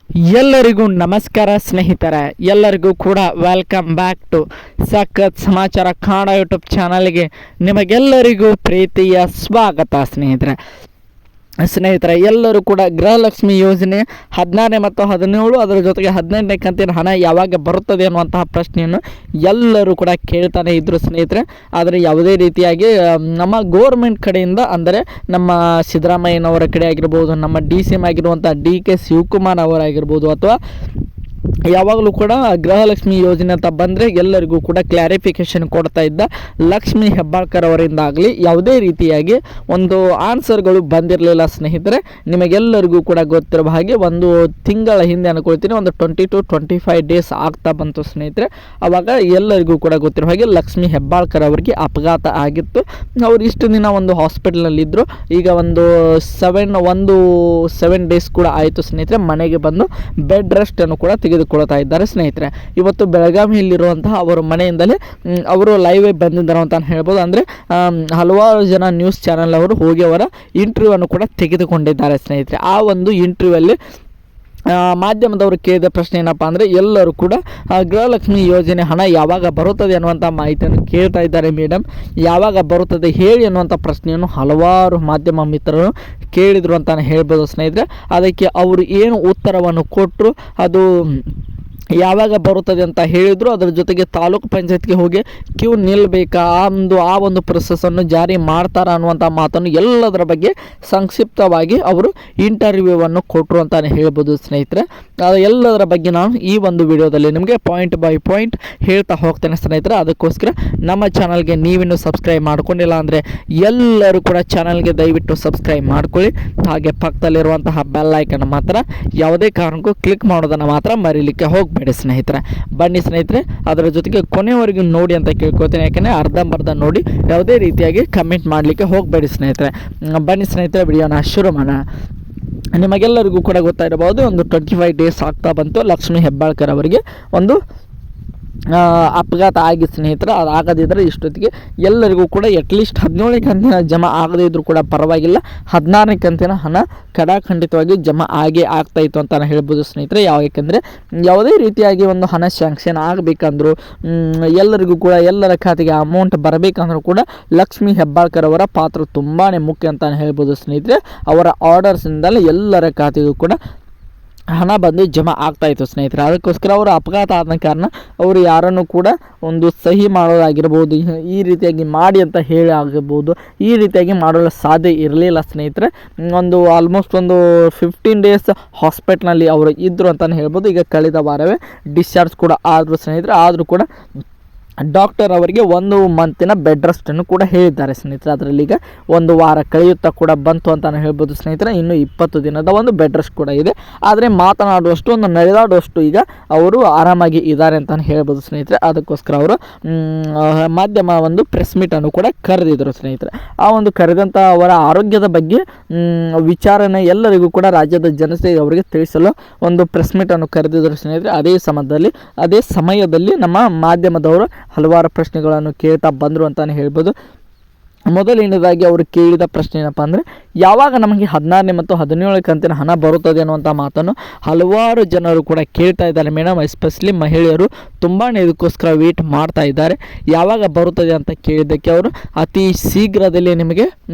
ಎಲ್ಲರಿಗೂ ನಮಸ್ಕಾರ ಸ್ನೇಹಿತರೆ, ಎಲ್ಲರಿಗೂ ಕೂಡ ವೆಲ್ಕಮ್ ಬ್ಯಾಕ್ ಟು ಸಖತ್ ಸಮಾಚಾರ ಕನ್ನಡ ಯೂಟ್ಯೂಬ್ ಚಾನಲ್ಗೆ ನಿಮಗೆಲ್ಲರಿಗೂ ಪ್ರೀತಿಯ ಸ್ವಾಗತ. ಸ್ನೇಹಿತರೆ ಎಲ್ಲರೂ ಕೂಡ ಗೃಹಲಕ್ಷ್ಮಿ ಯೋಜನೆ 16 ಮತ್ತು 17 ಅದರ ಜೊತೆಗೆ 18ನೇ ಕಂತಿನ ಹಣ ಯಾವಾಗ ಬರುತ್ತದೆ ಅನ್ನುವಂತಹ ಪ್ರಶ್ನೆಯನ್ನು ಎಲ್ಲರೂ ಕೂಡ ಕೇಳ್ತಾನೆ ಇದ್ದರು ಸ್ನೇಹಿತರೆ. ಆದರೆ ಯಾವುದೇ ರೀತಿಯಾಗಿ ನಮ್ಮ ಗೋರ್ಮೆಂಟ್ ಕಡೆಯಿಂದ, ಅಂದರೆ ನಮ್ಮ ಸಿದ್ದರಾಮಯ್ಯನವರ ಕಡೆ ಆಗಿರ್ಬೋದು, ನಮ್ಮ DCM ಆಗಿರುವಂಥ DK ಶಿವಕುಮಾರ್ ಅವರಾಗಿರ್ಬೋದು, ಅಥವಾ ಯಾವಾಗಲೂ ಕೂಡ ಗೃಹಲಕ್ಷ್ಮಿ ಯೋಜನೆ ಅಂತ ಬಂದರೆ ಎಲ್ಲರಿಗೂ ಕೂಡ ಕ್ಲಾರಿಫಿಕೇಷನ್ ಕೊಡ್ತಾ ಇದ್ದ ಲಕ್ಷ್ಮೀ ಹೆಬ್ಬಾಳ್ಕರ್ ಅವರಿಂದ ಆಗಲಿ ಯಾವುದೇ ರೀತಿಯಾಗಿ ಒಂದು ಆನ್ಸರ್ಗಳು ಬಂದಿರಲಿಲ್ಲ ಸ್ನೇಹಿತರೆ. ನಿಮಗೆಲ್ಲರಿಗೂ ಕೂಡ ಗೊತ್ತಿರುವ ಹಾಗೆ ಒಂದು ತಿಂಗಳ ಹಿಂದೆ ಅನ್ಕೊಳ್ತೀನಿ, ಒಂದು 20 to 25 ಡೇಸ್ ಆಗ್ತಾ ಬಂತು ಸ್ನೇಹಿತರೆ. ಆವಾಗ ಎಲ್ಲರಿಗೂ ಕೂಡ ಗೊತ್ತಿರೋ ಹಾಗೆ ಲಕ್ಷ್ಮೀ ಹೆಬ್ಬಾಳ್ಕರ್ ಅವರಿಗೆ ಅಪಘಾತ ಆಗಿತ್ತು. ಅವರು ಇಷ್ಟು ದಿನ ಒಂದು ಹಾಸ್ಪಿಟಲ್ನಲ್ಲಿದ್ದರು. ಈಗ ಒಂದು 7 ಡೇಸ್ ಕೂಡ ಆಯಿತು ಸ್ನೇಹಿತರೆ. ಮನೆಗೆ ಬಂದು ಬೆಡ್ ರೆಸ್ಟನ್ನು ಕೂಡ ತೆಗೆದುಕೊಳ್ತಾ ಇದ್ದಾರೆ ಸ್ನೇಹಿತರೆ. ಇವತ್ತು ಬೆಳಗಾವಿಯಲ್ಲಿರುವಂತಹ ಅವರ ಮನೆಯಿಂದಲೇ ಅವರು ಲೈವ್ ಬಂದಿದ್ದಾರೆ ಅಂತ ಹೇಳ್ಬೋದು. ಅಂದರೆ ಹಲವಾರು ಜನ ನ್ಯೂಸ್ ಚಾನೆಲ್ ಅವರು ಹೋಗಿ ಅವರ ಇಂಟರ್ವ್ಯೂ ಅನ್ನು ಕೂಡ ತೆಗೆದುಕೊಂಡಿದ್ದಾರೆ ಸ್ನೇಹಿತರೆ. ಆ ಒಂದು ಇಂಟರ್ವ್ಯೂವಲ್ಲಿ ಮಾಧ್ಯಮದವರು ಕೇಳಿದ ಪ್ರಶ್ನೆ ಏನಪ್ಪ ಅಂದರೆ, ಎಲ್ಲರೂ ಕೂಡ ಗೃಹಲಕ್ಷ್ಮಿ ಯೋಜನೆ ಹಣ ಯಾವಾಗ ಬರುತ್ತದೆ ಅನ್ನುವಂಥ ಮಾಹಿತಿಯನ್ನು ಕೇಳ್ತಾ ಇದ್ದಾರೆ. ಮೇಡಮ್ ಯಾವಾಗ ಬರುತ್ತದೆ ಹೇಳಿ ಅನ್ನುವಂಥ ಪ್ರಶ್ನೆಯನ್ನು ಹಲವಾರು ಮಾಧ್ಯಮ ಮಿತ್ರರು ಕೇಳಿದರು ಅಂತಲೇ ಹೇಳ್ಬೋದು ಸ್ನೇಹಿತರೆ. ಅದಕ್ಕೆ ಅವರು ಏನು ಉತ್ತರವನ್ನು ಕೊಟ್ಟರು, ಅದು ಯಾವಾಗ ಬರುತ್ತದೆ ಅಂತ ಹೇಳಿದರು. ಅದರ ಜೊತೆಗೆ ತಾಲೂಕು ಪಂಚಾಯತ್ಗೆ ಹೋಗಿ ಕ್ಯೂ ನಿಲ್ಲಬೇಕಾ, ಆ ಒಂದು ಪ್ರೊಸೆಸನ್ನು ಜಾರಿ ಮಾಡ್ತಾರಾ ಅನ್ನುವಂಥ ಮಾತನ್ನು ಎಲ್ಲದರ ಬಗ್ಗೆ ಸಂಕ್ಷಿಪ್ತವಾಗಿ ಅವರು ಇಂಟರ್ವ್ಯೂವನ್ನು ಕೊಟ್ಟರು ಅಂತಲೇ ಹೇಳ್ಬೋದು ಸ್ನೇಹಿತರೆ. ಎಲ್ಲದರ ಬಗ್ಗೆ ನಾನು ಈ ಒಂದು ವಿಡಿಯೋದಲ್ಲಿ ನಿಮಗೆ ಪಾಯಿಂಟ್ ಬೈ ಪಾಯಿಂಟ್ ಹೇಳ್ತಾ ಹೋಗ್ತೇನೆ ಸ್ನೇಹಿತರೆ. ಅದಕ್ಕೋಸ್ಕರ ನಮ್ಮ ಚಾನಲ್ಗೆ ನೀವಿನ್ನೂ ಸಬ್ಸ್ಕ್ರೈಬ್ ಮಾಡ್ಕೊಂಡಿಲ್ಲ ಅಂದರೆ ಎಲ್ಲರೂ ಕೂಡ ಚಾನಲ್ಗೆ ದಯವಿಟ್ಟು ಸಬ್ಸ್ಕ್ರೈಬ್ ಮಾಡ್ಕೊಳ್ಳಿ. ಹಾಗೆ ಪಕ್ಕದಲ್ಲಿರುವಂತಹ ಬೆಲ್ ಐಕನ್ ಮಾತ್ರ ಯಾವುದೇ ಕಾರಣಕ್ಕೂ ಕ್ಲಿಕ್ ಮಾಡೋದನ್ನು ಮಾತ್ರ ಮರೀಲಿಕ್ಕೆ ಹೋಗಬೇಡಿ ಸ್ನೇಹಿತರೆ. ಬನ್ನಿ ಸ್ನೇಹಿತರೆ, ಅದರ ಜೊತೆಗೆ ಕೊನೆವರೆಗೂ ನೋಡಿ ಅಂತ ಕೇಳ್ಕೊಳ್ತೇನೆ. ಯಾಕೆಂದರೆ ಅರ್ಧಂಬರ್ಧ ನೋಡಿ ಯಾವುದೇ ರೀತಿಯಾಗಿ ಕಮೆಂಟ್ ಮಾಡಲಿಕ್ಕೆ ಹೋಗಬೇಡಿ ಸ್ನೇಹಿತರೆ. ಬನ್ನಿ ಸ್ನೇಹಿತರೆ, ವಿಡಿಯೋನ ಶುರು ಮಾಡೋಣ. ನಿಮಗೆಲ್ಲರಿಗೂ ಕೂಡ ಗೊತ್ತಾಗಿರಬಹುದು, ಒಂದು 25 ಡೇಸ್ ಆಗ್ತಾ ಬಂತು ಲಕ್ಷ್ಮೀ ಹೆಬ್ಬಾಳ್ಕರ್ ಅವರಿಗೆ ಒಂದು ಅಪಘಾತ ಆಗಿ ಸ್ನೇಹಿತರೆ. ಅದು ಆಗದಿದ್ದರೆ ಇಷ್ಟೊತ್ತಿಗೆ ಎಲ್ಲರಿಗೂ ಕೂಡ ಅಟ್ಲೀಸ್ಟ್ 17ನೇ ಕಂತಿನ ಜಮಾ ಆಗದೇ ಇದ್ದರೂ ಕೂಡ ಪರವಾಗಿಲ್ಲ, 16ನೇ ಕಂತಿನ ಹಣ ಖಂಡಿತವಾಗಿ ಜಮಾ ಆಗೇ ಆಗ್ತಾಯಿತ್ತು ಅಂತ ಹೇಳ್ಬೋದು ಸ್ನೇಹಿತರೆ. ಯಾಕೆಂದರೆ ಯಾವುದೇ ರೀತಿಯಾಗಿ ಒಂದು ಹಣ ಸ್ಯಾಂಕ್ಷನ್ ಆಗಬೇಕಂದ್ರೂ, ಎಲ್ಲರಿಗೂ ಕೂಡ ಎಲ್ಲರ ಖಾತೆಗೆ ಅಮೌಂಟ್ ಬರಬೇಕಂದ್ರೂ ಕೂಡ ಲಕ್ಷ್ಮೀ ಹೆಬ್ಬಾಳ್ಕರ್ ಅವರ ಪಾತ್ರ ತುಂಬಾ ಮುಖ್ಯ ಅಂತ ಹೇಳ್ಬೋದು ಸ್ನೇಹಿತರೆ. ಅವರ ಆರ್ಡರ್ಸಿಂದಲೇ ಎಲ್ಲರ ಖಾತೆಗೂ ಕೂಡ ಹಣ ಬಂದು ಜಮಾ ಆಗ್ತಾಯಿತ್ತು ಸ್ನೇಹಿತರೆ. ಅದಕ್ಕೋಸ್ಕರ ಅವರು ಅಪಘಾತ ಆದ ಕಾರಣ ಅವರು ಯಾರನ್ನು ಕೂಡ ಒಂದು ಸಹಿ ಮಾಡೋದಾಗಿರ್ಬೋದು, ಈ ರೀತಿಯಾಗಿ ಮಾಡಿ ಅಂತ ಹೇಳಿ ಆಗಿರ್ಬೋದು, ಈ ರೀತಿಯಾಗಿ ಮಾಡಲು ಸಾಧ್ಯ ಇರಲಿಲ್ಲ ಸ್ನೇಹಿತರೆ. ಒಂದು ಆಲ್ಮೋಸ್ಟ್ ಒಂದು 15 ಡೇಸ್ ಹಾಸ್ಪಿಟ್ಲ್ನಲ್ಲಿ ಅವರು ಇದ್ದರು ಅಂತಲೇ ಹೇಳ್ಬೋದು. ಈಗ ಕಳೆದ ವಾರವೇ ಡಿಸ್ಚಾರ್ಜ್ ಕೂಡ ಆದರು ಸ್ನೇಹಿತರೆ. ಆದರೂ ಕೂಡ ಡಾಕ್ಟರ್ ಅವರಿಗೆ 1 ಮಂತಿನ ಬೆಡ್ ರೆಸ್ಟನ್ನು ಕೂಡ ಹೇಳಿದ್ದಾರೆ ಸ್ನೇಹಿತರೆ. ಅದರಲ್ಲಿ ಈಗ 1 ವಾರ ಕಳೆಯುತ್ತಾ ಕೂಡ ಬಂತು ಅಂತಲೇ ಹೇಳ್ಬೋದು ಸ್ನೇಹಿತರೆ. ಇನ್ನು 20 ದಿನದ ಒಂದು ಬೆಡ್ ರೆಸ್ಟ್ ಕೂಡ ಇದೆ. ಆದರೆ ಮಾತನಾಡುವಷ್ಟು, ಒಂದು ನಡೆದಾಡುವಷ್ಟು ಈಗ ಅವರು ಆರಾಮಾಗಿ ಇದ್ದಾರೆ ಅಂತಲೇ ಹೇಳ್ಬೋದು ಸ್ನೇಹಿತರೆ. ಅದಕ್ಕೋಸ್ಕರ ಅವರು ಮಾಧ್ಯಮ ಒಂದು ಪ್ರೆಸ್ ಮೀಟನ್ನು ಕೂಡ ಕರೆದಿದ್ದರು ಸ್ನೇಹಿತರೆ. ಆ ಒಂದು ಕರೆದಂಥ ಅವರ ಆರೋಗ್ಯದ ಬಗ್ಗೆ ವಿಚಾರಣೆ ಎಲ್ಲರಿಗೂ ಕೂಡ ರಾಜ್ಯದ ಜನತೆ ಅವರಿಗೆ ತಿಳಿಸಲು ಒಂದು ಪ್ರೆಸ್ ಮೀಟನ್ನು ಕರೆದಿದ್ದರು ಸ್ನೇಹಿತರೆ. ಅದೇ ಸಮಯದಲ್ಲಿ ನಮ್ಮ ಮಾಧ್ಯಮದವರು ಹಲವಾರು ಪ್ರಶ್ನೆಗಳನ್ನು ಕೇಳ್ತಾ ಬಂದರು ಅಂತಲೇ ಹೇಳ್ಬೋದು. ಮೊದಲನೇದಾಗಿ ಅವರು ಕೇಳಿದ ಪ್ರಶ್ನೆ ಏನಪ್ಪ ಅಂದರೆ, ಯಾವಾಗ ನಮಗೆ 16ನೇ ಮತ್ತು 17ನೇ ಕಂತಿನ ಹಣ ಬರುತ್ತದೆ ಅನ್ನುವಂಥ ಮಾತನ್ನು ಹಲವಾರು ಜನರು ಕೂಡ ಕೇಳ್ತಾ ಇದ್ದಾರೆ ಮೇಡಮ್. ಎಸ್ಪೆಷಲಿ ಮಹಿಳೆಯರು ತುಂಬಾ ಇದಕ್ಕೋಸ್ಕರ ವೇಟ್ ಮಾಡ್ತಾ ಇದ್ದಾರೆ. ಯಾವಾಗ ಬರುತ್ತದೆ ಅಂತ ಕೇಳಿದ್ದಕ್ಕೆ ಅವರು ಅತಿ ಶೀಘ್ರದಲ್ಲೇ ನಿಮಗೆ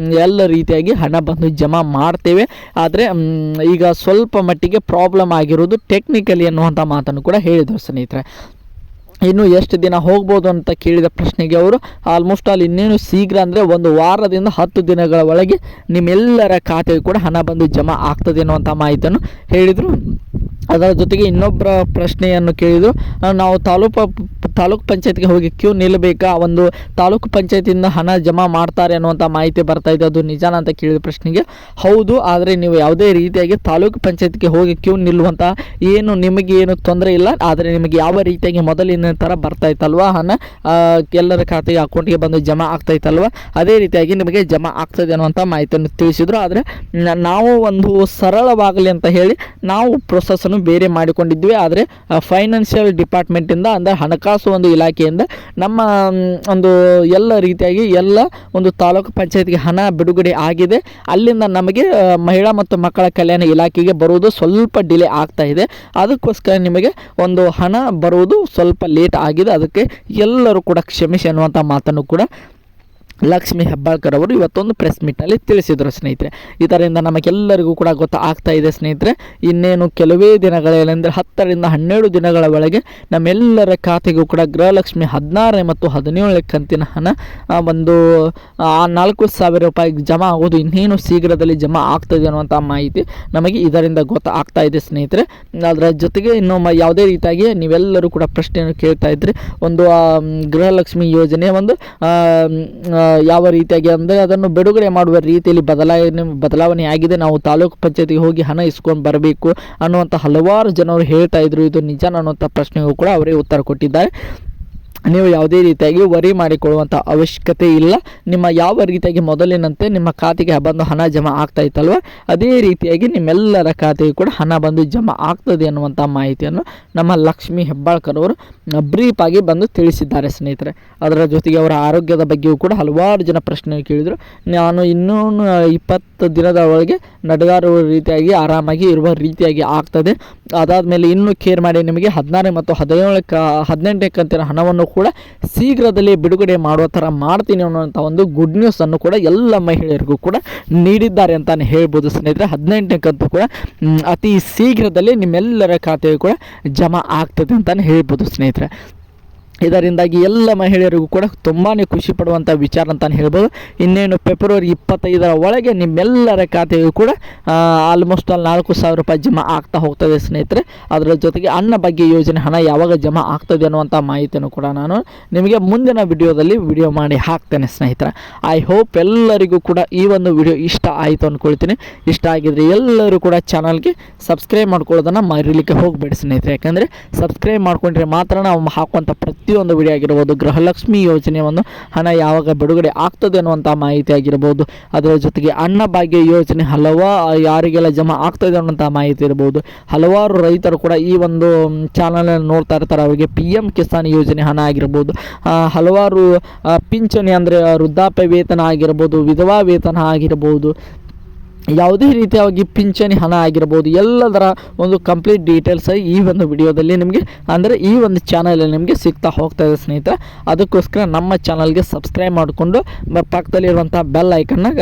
ಎಲ್ಲ ರೀತಿಯಾಗಿ ಹಣ ಬಂದು ಜಮಾ ಮಾಡ್ತೇವೆ, ಆದರೆ ಈಗ ಸ್ವಲ್ಪ ಮಟ್ಟಿಗೆ ಪ್ರಾಬ್ಲಮ್ ಆಗಿರೋದು ಟೆಕ್ನಿಕಲಿ ಅನ್ನುವಂಥ ಮಾತನ್ನು ಕೂಡ ಹೇಳಿದರು ಸ್ನೇಹಿತರೆ. ಇನ್ನು ಎಷ್ಟು ದಿನ ಹೋಗ್ಬೋದು ಅಂತ ಕೇಳಿದ ಪ್ರಶ್ನೆಗೆ ಅವರು ಆಲ್ಮೋಸ್ಟ್ ಇನ್ನೇನು ಶೀಘ್ರ ಅಂದರೆ 1 ವಾರದಿಂದ 10 ದಿನಗಳ ಒಳಗೆ ನಿಮ್ಮೆಲ್ಲರ ಖಾತೆಗೆ ಕೂಡ ಹಣ ಬಂದು ಜಮಾ ಆಗ್ತದೆ ಅನ್ನುವಂಥ ಮಾಹಿತಿಯನ್ನು ಹೇಳಿದರು. ಅದರ ಜೊತೆಗೆ ಇನ್ನೊಬ್ಬರ ಪ್ರಶ್ನೆಯನ್ನು ಕೇಳಿದರು, ನಾವು ತಾಲೂಕು ಪಂಚಾಯತ್ಗೆ ಹೋಗಿ ಕ್ಯೂ ನಿಲ್ಲಬೇಕಾ, ಒಂದು ತಾಲೂಕು ಪಂಚಾಯತಿಂದ ಹಣ ಜಮಾ ಮಾಡ್ತಾರೆ ಅನ್ನುವಂಥ ಮಾಹಿತಿ ಬರ್ತಾಯಿದೆ, ಅದು ನಿಜಾನ ಅಂತ ಕೇಳಿದ ಪ್ರಶ್ನೆಗೆ ಹೌದು, ಆದರೆ ನೀವು ಯಾವುದೇ ರೀತಿಯಾಗಿ ತಾಲೂಕು ಪಂಚಾಯತ್ಗೆ ಹೋಗಿ ಕ್ಯೂ ನಿಲ್ಲುವಂಥ ನಿಮಗೆ ಏನು ತೊಂದರೆ ಇಲ್ಲ, ಆದರೆ ನಿಮಗೆ ಯಾವ ರೀತಿಯಾಗಿ ಮೊದಲಿನ ಥರ ಬರ್ತಾಯಿತ್ತಲ್ವ ಹಣ ಎಲ್ಲರ ಖಾತೆಗೆ ಅಕೌಂಟ್ಗೆ ಬಂದು ಜಮಾ ಆಗ್ತಾಯಿತ್ತಲ್ವ, ಅದೇ ರೀತಿಯಾಗಿ ನಿಮಗೆ ಜಮಾ ಆಗ್ತದೆ ಅನ್ನುವಂಥ ಮಾಹಿತಿಯನ್ನು ತಿಳಿಸಿದರು. ಆದರೆ ನಾವು ಒಂದು ಸರಳವಾಗಲಿ ಅಂತ ಹೇಳಿ ನಾವು ಪ್ರೊಸೆಸ್ ಅದನ್ನು ಬೇರೆ ಮಾಡಿಕೊಂಡಿದ್ವಿ. ಆದರೆ ಫೈನಾನ್ಷಿಯಲ್ ಡಿಪಾರ್ಟ್ಮೆಂಟಿಂದ ಅಂದರೆ ಹಣಕಾಸು ಒಂದು ಇಲಾಖೆಯಿಂದ ನಮ್ಮ ಒಂದು ಎಲ್ಲ ರೀತಿಯಾಗಿ ಎಲ್ಲ ಒಂದು ತಾಲೂಕು ಪಂಚಾಯತ್ಗೆ ಹಣ ಬಿಡುಗಡೆ ಆಗಿದೆ. ಅಲ್ಲಿಂದ ನಮಗೆ ಮಹಿಳಾ ಮತ್ತು ಮಕ್ಕಳ ಕಲ್ಯಾಣ ಇಲಾಖೆಗೆ ಬರುವುದು ಸ್ವಲ್ಪ ಡಿಲೇ ಆಗ್ತಾ ಇದೆ. ಅದಕ್ಕೋಸ್ಕರ ನಿಮಗೆ ಒಂದು ಹಣ ಬರುವುದು ಸ್ವಲ್ಪ ಲೇಟ್ ಆಗಿದೆ. ಅದಕ್ಕೆ ಎಲ್ಲರೂ ಕೂಡ ಕ್ಷಮಿಸಿ ಅನ್ನುವಂಥ ಮಾತನ್ನು ಕೂಡ ಲಕ್ಷ್ಮೀ ಹೆಬ್ಬಾಳ್ಕರ್ ಅವರು ಇವತ್ತೊಂದು ಪ್ರೆಸ್ ಮೀಟ್ನಲ್ಲಿ ತಿಳಿಸಿದರು ಸ್ನೇಹಿತರೆ. ಇದರಿಂದ ನಮಗೆಲ್ಲರಿಗೂ ಕೂಡ ಗೊತ್ತಾಗ್ತಾ ಇದೆ ಸ್ನೇಹಿತರೆ, ಇನ್ನೇನು ಕೆಲವೇ ದಿನಗಳೇನೆಂದರೆ 10 ರಿಂದ 12 ದಿನಗಳ ಒಳಗೆ ನಮ್ಮೆಲ್ಲರ ಖಾತೆಗೂ ಕೂಡ ಗೃಹಲಕ್ಷ್ಮಿ 16 ಮತ್ತು 17 ಕಂತಿನ ಹಣ ಒಂದು 4,000 ರೂಪಾಯಿ ಜಮಾ ಆಗೋದು ಇನ್ನೇನು ಶೀಘ್ರದಲ್ಲಿ ಜಮಾ ಆಗ್ತದೆ ಅನ್ನುವಂಥ ಮಾಹಿತಿ ನಮಗೆ ಇದರಿಂದ ಗೊತ್ತಾಗ್ತಾ ಇದೆ ಸ್ನೇಹಿತರೆ. ಅದರ ಜೊತೆಗೆ ಇನ್ನು ಯಾವುದೇ ರೀತಿಯಾಗಿ ನೀವೆಲ್ಲರೂ ಕೂಡ ಪ್ರಶ್ನೆಯನ್ನು ಕೇಳ್ತಾ ಇದ್ರಿ, ಒಂದು ಗೃಹಲಕ್ಷ್ಮಿ ಯೋಜನೆ ಒಂದು ಯಾವ ರೀತಿಯಾಗಿ ಅಂದರೆ ಅದನ್ನು ಬಿಡುಗಡೆ ಮಾಡುವ ರೀತಿಯಲ್ಲಿ ಬದಲಾವಣೆ ಆಗಿದೆ, ನಾವು ತಾಲೂಕು ಪಂಚಾಯತಿಗೆ ಹೋಗಿ ಹಣ ಇಸ್ಕೊಂಡು ಬರಬೇಕು ಅನ್ನುವಂಥ ಹಲವಾರು ಜನರು ಹೇಳ್ತಾ ಇದ್ರು. ಇದು ನಿಜ ಅನ್ನುವಂಥ ಪ್ರಶ್ನೆಗೂ ಕೂಡ ಅವರೇ ಉತ್ತರ ಕೊಟ್ಟಿದ್ದಾರೆ. ನೀವು ಯಾವುದೇ ರೀತಿಯಾಗಿ ವರಿ ಮಾಡಿಕೊಳ್ಳುವಂಥ ಅವಶ್ಯಕತೆ ಇಲ್ಲ. ನಿಮ್ಮ ಯಾವ ರೀತಿಯಾಗಿ ಮೊದಲಿನಂತೆ ನಿಮ್ಮ ಖಾತೆಗೆ ಬಂದು ಹಣ ಜಮಾ ಆಗ್ತಾ ಇತ್ತಲ್ವ, ಅದೇ ರೀತಿಯಾಗಿ ನಿಮ್ಮೆಲ್ಲರ ಖಾತೆಗೆ ಕೂಡ ಹಣ ಬಂದು ಜಮಾ ಆಗ್ತದೆ ಅನ್ನುವಂಥ ಮಾಹಿತಿಯನ್ನು ನಮ್ಮ ಲಕ್ಷ್ಮೀ ಹೆಬ್ಬಾಳ್ಕರ್ ಅವರು ಬ್ರೀಫಾಗಿ ಬಂದು ತಿಳಿಸಿದ್ದಾರೆ ಸ್ನೇಹಿತರೆ. ಅದರ ಜೊತೆಗೆ ಅವರ ಆರೋಗ್ಯದ ಬಗ್ಗೆಯೂ ಕೂಡ ಹಲವಾರು ಜನ ಪ್ರಶ್ನೆ ಕೇಳಿದರು. ನಾನು ಇನ್ನೂ 20 ದಿನದ ಒಳಗೆ ನಡೆದಾಡುವ ರೀತಿಯಾಗಿ ಆರಾಮಾಗಿ ಇರುವ ರೀತಿಯಾಗಿ ಆಗ್ತದೆ. ಅದಾದಮೇಲೆ ಇನ್ನೂ ಕೇರ್ ಮಾಡಿ ನಿಮಗೆ 16 ಮತ್ತು 18 ಕಂತಿನ ಹಣವನ್ನು ಕೂಡ ಶೀಘ್ರದಲ್ಲಿ ಬಿಡುಗಡೆ ಮಾಡುವ ಥರ ಮಾಡ್ತೀನಿ ಅನ್ನುವಂಥ ಒಂದು ಗುಡ್ ನ್ಯೂಸನ್ನು ಕೂಡ ಎಲ್ಲ ಮಹಿಳೆಯರಿಗೂ ಕೂಡ ನೀಡಿದ್ದಾರೆ ಅಂತಲೇ ಹೇಳ್ಬೋದು ಸ್ನೇಹಿತರೆ. 18 ಕಂತು ಕೂಡ ಅತಿ ಶೀಘ್ರದಲ್ಲಿ ನಿಮ್ಮೆಲ್ಲರ ಖಾತೆಯು ಕೂಡ ಜಮಾ ಆಗ್ತದೆ ಅಂತಲೇ ಹೇಳ್ಬೋದು ಸ್ನೇಹಿತರೆ. ಇದರಿಂದಾಗಿ ಎಲ್ಲ ಮಹಿಳೆಯರಿಗೂ ಕೂಡ ತುಂಬಾ ಖುಷಿ ಪಡುವಂಥ ವಿಚಾರ ಅಂತಲೇ ಹೇಳ್ಬೋದು. ಇನ್ನೇನು ಫೆಬ್ರವರಿ 25ರ ಒಳಗೆ ನಿಮ್ಮೆಲ್ಲರ ಖಾತೆಯು ಕೂಡ ಆಲ್ಮೋಸ್ಟ್ 4,000 ರೂಪಾಯಿ ಜಮಾ ಆಗ್ತಾ ಹೋಗ್ತದೆ ಸ್ನೇಹಿತರೆ. ಅದರ ಜೊತೆಗೆ ಅನ್ನಭಾಗ್ಯ ಯೋಜನೆ ಹಣ ಯಾವಾಗ ಜಮಾ ಆಗ್ತದೆ ಅನ್ನುವಂಥ ಮಾಹಿತಿಯನ್ನು ಕೂಡ ನಾನು ನಿಮಗೆ ಮುಂದಿನ ವಿಡಿಯೋದಲ್ಲಿ ವಿಡಿಯೋ ಮಾಡಿ ಹಾಕ್ತೇನೆ ಸ್ನೇಹಿತರೆ. ಐ ಹೋಪ್ ಎಲ್ಲರಿಗೂ ಕೂಡ ಈ ಒಂದು ವಿಡಿಯೋ ಇಷ್ಟ ಆಯಿತು ಅಂದ್ಕೊಳ್ತೀನಿ. ಇಷ್ಟ ಆಗಿದ್ರೆ ಎಲ್ಲರೂ ಕೂಡ ಚಾನಲ್ಗೆ ಸಬ್ಸ್ಕ್ರೈಬ್ ಮಾಡ್ಕೊಳ್ಳೋದನ್ನು ಮರೀಲಿಕ್ಕೆ ಹೋಗಬೇಡಿ ಸ್ನೇಹಿತರೆ. ಯಾಕಂದರೆ ಸಬ್ಸ್ಕ್ರೈಬ್ ಮಾಡ್ಕೊಂಡ್ರೆ ಮಾತ್ರ ನಾವು ಹಾಕುವಂಥ ಪ್ರತಿಯೊಂದು ವಿಡಿಯೋ ಆಗಿರ್ಬೋದು, ಗೃಹಲಕ್ಷ್ಮಿ ಯೋಜನೆ ಒಂದು ಹಣ ಯಾವಾಗ ಬಿಡುಗಡೆ ಆಗ್ತದೆ ಅನ್ನುವಂಥ ಮಾಹಿತಿ ಆಗಿರ್ಬೋದು, ಅದರ ಜೊತೆಗೆ ಅನ್ನಭಾಗ್ಯ ಯೋಜನೆ ಯಾರಿಗೆಲ್ಲ ಜಮಾ ಆಗ್ತದೆ ಅನ್ನುವಂಥ ಮಾಹಿತಿ ಇರ್ಬೋದು. ಹಲವಾರು ರೈತರು ಕೂಡ ಈ ಒಂದು ಚಾನಲನ್ನು ನೋಡ್ತಾ ಇರ್ತಾರೆ, ಅವರಿಗೆ PM ಕಿಸಾನ್ ಯೋಜನೆ ಹಣ ಆಗಿರ್ಬೋದು, ಹಲವಾರು ಪಿಂಚಣಿ ಅಂದರೆ ವೃದ್ಧಾಪ್ಯ ವೇತನ ಆಗಿರ್ಬೋದು, ವಿಧವಾ ವೇತನ ಆಗಿರ್ಬೋದು, ಯಾವುದೇ ರೀತಿಯಾಗಿ ಪಿಂಚಣಿ ಹಣ ಆಗಿರ್ಬೋದು, ಎಲ್ಲದರ ಒಂದು ಕಂಪ್ಲೀಟ್ ಡೀಟೇಲ್ಸ್ ಈ ಒಂದು ವಿಡಿಯೋದಲ್ಲಿ ನಿಮಗೆ ಅಂದರೆ ಈ ಒಂದು ಚಾನಲಲ್ಲಿ ನಿಮಗೆ ಸಿಗ್ತಾ ಹೋಗ್ತಾಯಿದೆ ಸ್ನೇಹಿತರೆ. ಅದಕ್ಕೋಸ್ಕರ ನಮ್ಮ ಚಾನಲ್ಗೆ ಸಬ್ಸ್ಕ್ರೈಬ್ ಮಾಡಿಕೊಂಡು ಪಕ್ಕದಲ್ಲಿರುವಂಥ ಬೆಲ್ ಐಕನ್ನ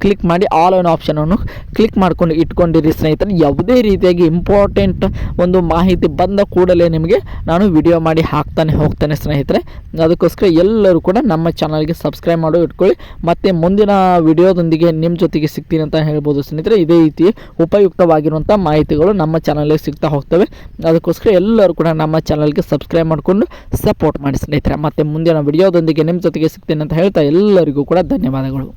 ಕ್ಲಿಕ್ ಮಾಡಿ ಆಲ್ ಆನ್ ಆಪ್ಷನನ್ನು ಕ್ಲಿಕ್ ಮಾಡ್ಕೊಂಡು ಇಟ್ಕೊಂಡಿರಿ ಸ್ನೇಹಿತರೆ. ಯಾವುದೇ ರೀತಿಯಾಗಿ ಇಂಪಾರ್ಟೆಂಟ್ ಒಂದು ಮಾಹಿತಿ ಬಂದ ಕೂಡಲೇ ನಿಮಗೆ ನಾನು ವಿಡಿಯೋ ಮಾಡಿ ಹಾಕ್ತಾನೆ ಹೋಗ್ತಾನೆ ಸ್ನೇಹಿತರೆ. ಅದಕ್ಕೋಸ್ಕರ ಎಲ್ಲರೂ ಕೂಡ ನಮ್ಮ ಚಾನಲ್ಗೆ ಸಬ್ಸ್ಕ್ರೈಬ್ ಮಾಡಿ ಇಟ್ಕೊಳ್ಳಿ. ಮತ್ತು ಮುಂದಿನ ವಿಡಿಯೋದೊಂದಿಗೆ ನಿಮ್ಮ ಜೊತೆಗೆ ಸಿಗ್ತೀನಿ ಅಂತ ಹೇಳ್ಬೋದು ಸ್ನೇಹಿತರೆ. ಇದೇ ರೀತಿ ಉಪಯುಕ್ತವಾಗಿರುವಂಥ ಮಾಹಿತಿಗಳು ನಮ್ಮ ಚಾನಲ್ಗೆ ಸಿಗ್ತಾ ಹೋಗ್ತವೆ. ಅದಕ್ಕೋಸ್ಕರ ಎಲ್ಲರೂ ಕೂಡ ನಮ್ಮ ಚಾನಲ್ಗೆ ಸಬ್ಸ್ಕ್ರೈಬ್ ಮಾಡಿಕೊಂಡು ಸಪೋರ್ಟ್ ಮಾಡಿ ಸ್ನೇಹಿತರೆ. ಮತ್ತು ಮುಂದಿನ ವಿಡಿಯೋದೊಂದಿಗೆ ನಿಮ್ಮ ಜೊತೆಗೆ ಸಿಗ್ತೇನೆ ಅಂತ ಹೇಳ್ತಾ ಎಲ್ಲರಿಗೂ ಕೂಡ ಧನ್ಯವಾದಗಳು.